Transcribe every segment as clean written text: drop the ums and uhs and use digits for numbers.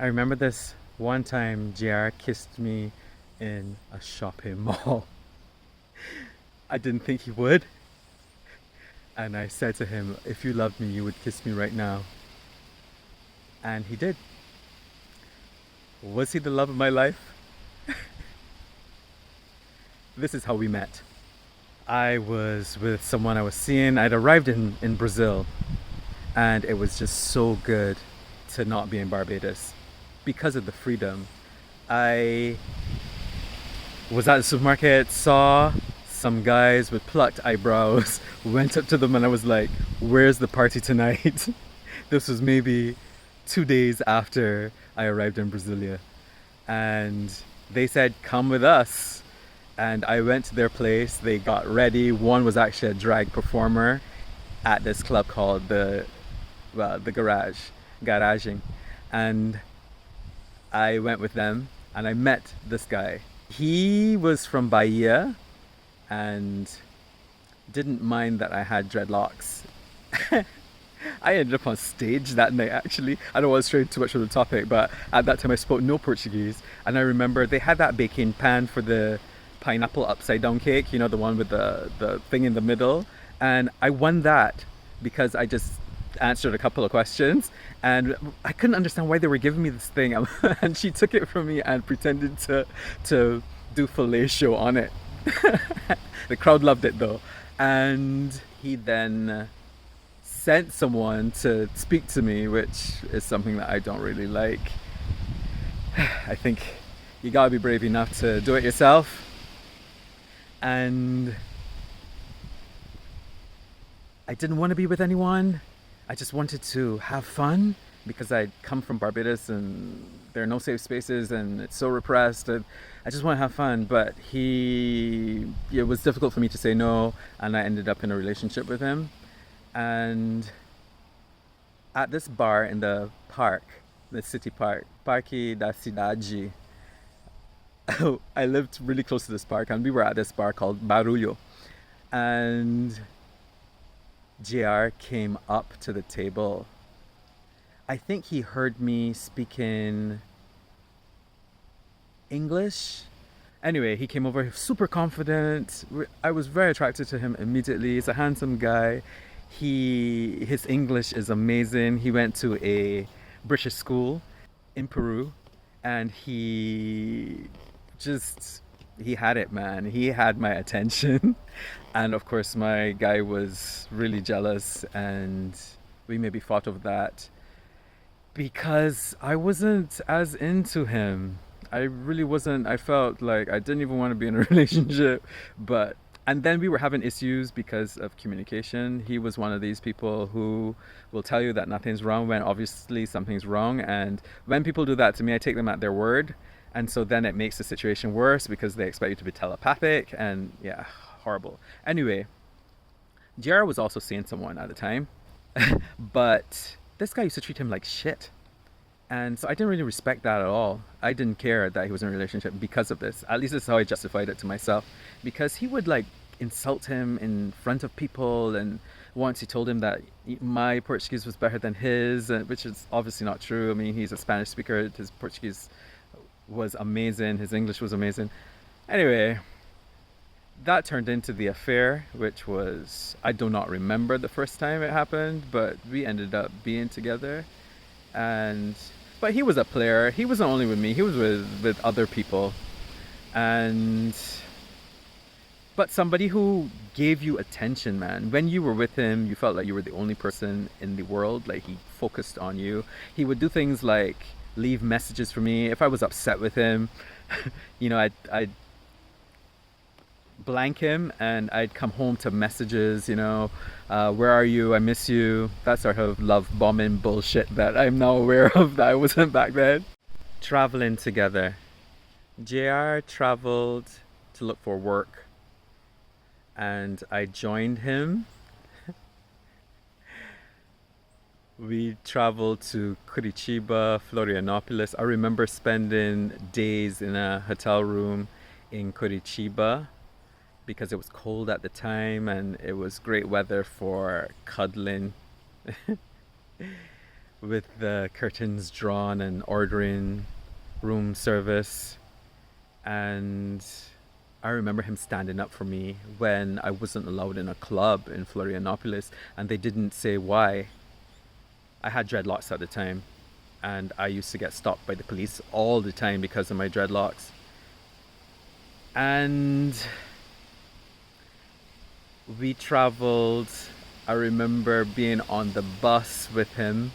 I remember this one time JR kissed me in a shopping mall. I didn't think he would, and I said to him, if you loved me, you would kiss me right now. And he did. Was he the love of my life? This is how we met. I was with someone I was seeing. I'd arrived in Brazil, and it was just so good to not be in Barbados because of the freedom. I was at the supermarket, saw some guys with plucked eyebrows, went up to them, and I was like, where's the party tonight? This was maybe 2 days after I arrived in Brasilia. And they said, come with us. And I went to their place. They got ready. One was actually a drag performer at this club called the garaging. And I went with them and I met this guy. He was from Bahia and didn't mind that I had dreadlocks. I ended up on stage that night actually. I don't want to stray too much from the topic, but at that time I spoke no Portuguese. And I remember they had that baking pan for the pineapple upside down cake, you know, the one with the thing in the middle. And I won that because I just answered a couple of questions and I couldn't understand why they were giving me this thing. And she took it from me and pretended to do fellatio on it. The crowd loved it though. And he then sent someone to speak to me, which is something that I don't really like. I think you gotta be brave enough to do it yourself. And I didn't want to be with anyone. I just wanted to have fun because I'd come from Barbados and there are no safe spaces and it's so repressed. And I just want to have fun. But it was difficult for me to say no, and I ended up in a relationship with him. And at this bar in the park, the city park, Parque da Cidade, I lived really close to this park, and we were at this bar called Barulho. And JR came up to the table. I think he heard me speaking English. Anyway, he came over super confident. I was very attracted to him immediately. He's a handsome guy. His English is amazing. He went to a British school in Peru, and he had it, man. He had my attention. And of course my guy was really jealous, and we maybe fought over that because I wasn't as into him. I really wasn't. I felt like I didn't even want to be in a relationship. And then we were having issues because of communication. He was one of these people who will tell you that nothing's wrong when obviously something's wrong. And when people do that to me, I take them at their word. And so then it makes the situation worse because they expect you to be telepathic. And yeah, horrible. Anyway, JR was also seeing someone at the time. But this guy used to treat him like shit. And so I didn't really respect that at all. I didn't care that he was in a relationship because of this. At least this is how I justified it to myself. Because he would like insult him in front of people, and once he told him that my Portuguese was better than his, which is obviously not true. I mean, he's a Spanish speaker. His Portuguese was amazing. His English was amazing. Anyway, that turned into the affair, which was, I do not remember the first time it happened, but we ended up being together. But he was a player. He wasn't only with me, he was with other people. But somebody who gave you attention, man. When you were with him, you felt like you were the only person in the world. Like, he focused on you. He would do things like leave messages for me. If I was upset with him, I'd blank him and I'd come home to messages, where are you? I miss you. That sort of love bombing bullshit that I'm now aware of that I wasn't back then. Traveling together. JR traveled to look for work and I joined him. We traveled to Curitiba, Florianopolis. I remember spending days in a hotel room in Curitiba because it was cold at the time and it was great weather for cuddling. with the curtains drawn and ordering room service. And I remember him standing up for me when I wasn't allowed in a club in Florianopolis, and they didn't say why. I had dreadlocks at the time, and I used to get stopped by the police all the time because of my dreadlocks. And we traveled. I remember being on the bus with him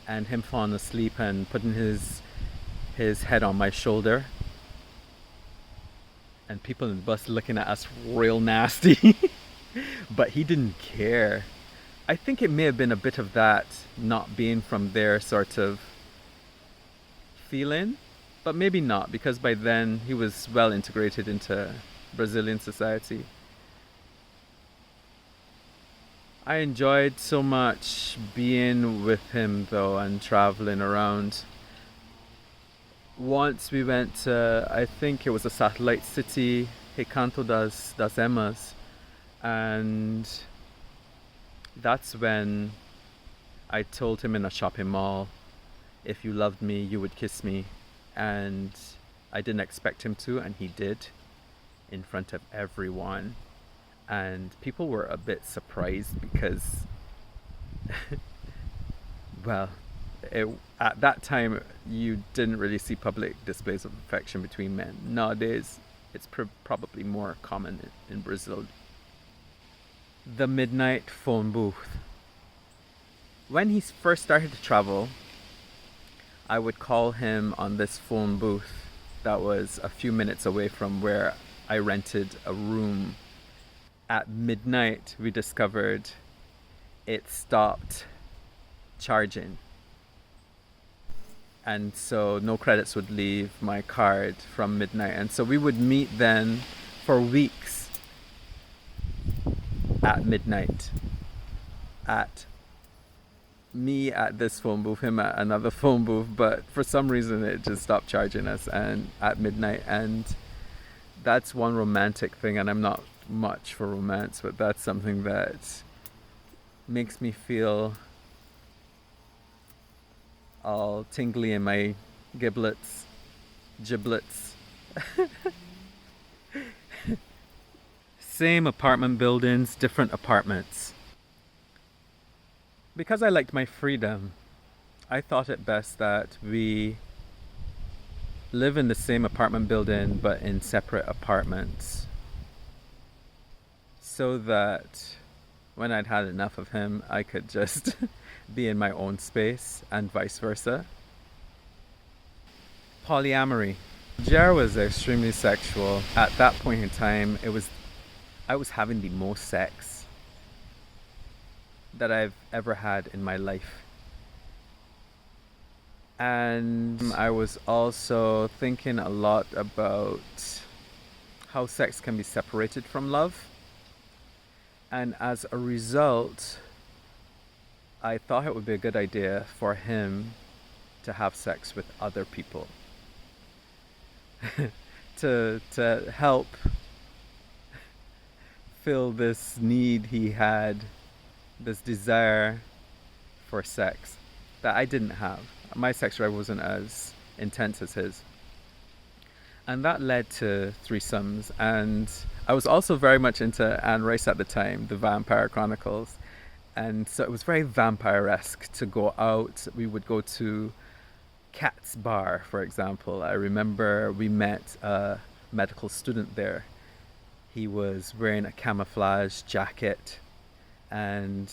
and him falling asleep and putting his head on my shoulder, and people in the bus looking at us real nasty. But he didn't care. I think it may have been a bit of that, not being from there sort of feeling, but maybe not, because by then he was well integrated into Brazilian society. I enjoyed so much being with him though and traveling around. Once we went to, I think it was a satellite city, Recanto das Emas, and that's when I told him in a shopping mall, if you loved me, you would kiss me. And I didn't expect him to, and he did, in front of everyone. And people were a bit surprised because, well, at that time, you didn't really see public displays of affection between men. Nowadays, it's probably more common in Brazil. The midnight phone booth. When he first started to travel, I would call him on this phone booth that was a few minutes away from where I rented a room. At midnight, we discovered it stopped charging. And so no credits would leave my card from midnight. And so we would meet then for weeks at midnight. At me at this phone booth, him at another phone booth, but for some reason it just stopped charging us and at midnight. And that's one romantic thing, and I'm not much for romance, but that's something that makes me feel all tingly in my giblets. Same apartment buildings, different apartments. Because I liked my freedom, I thought it best that we live in the same apartment building but in separate apartments, so that when I'd had enough of him, I could just be in my own space, and vice versa. Polyamory. Jer was extremely sexual. At that point in time, I was having the most sex that I've ever had in my life. And I was also thinking a lot about how sex can be separated from love. And as a result, I thought it would be a good idea for him to have sex with other people. to help fill this need he had, this desire for sex that I didn't have. My sex drive wasn't as intense as his. And that led to threesomes. And I was also very much into Anne Rice at the time, the Vampire Chronicles. And so it was very vampire-esque to go out. We would go to Cat's Bar, for example. I remember we met a medical student there. He was wearing a camouflage jacket, and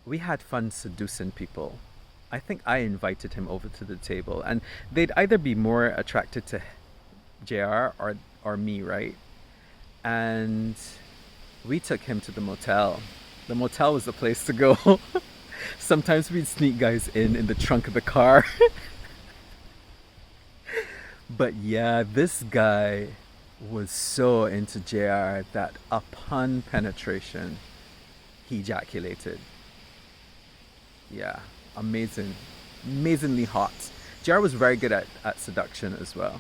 we had fun seducing people. I think I invited him over to the table, and they'd either be more attracted to JR or me, right? And we took him to the motel. The motel was the place to go. Sometimes we'd sneak guys in the trunk of the car. But yeah, this guy was so into JR that upon penetration, he ejaculated. Yeah, amazing. Amazingly hot. JR was very good at seduction as well.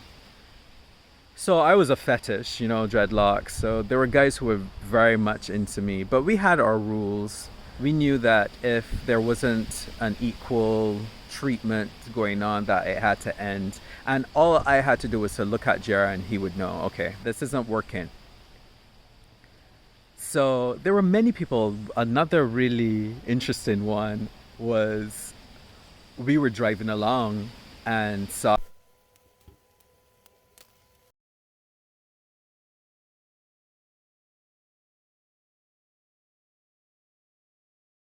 So I was a fetish, dreadlocks. So there were guys who were very much into me. But we had our rules. We knew that if there wasn't an equal treatment going on, that it had to end. And all I had to do was to look at Jera and he would know, okay, this isn't working. So there were many people. Another really interesting one was we were driving along and saw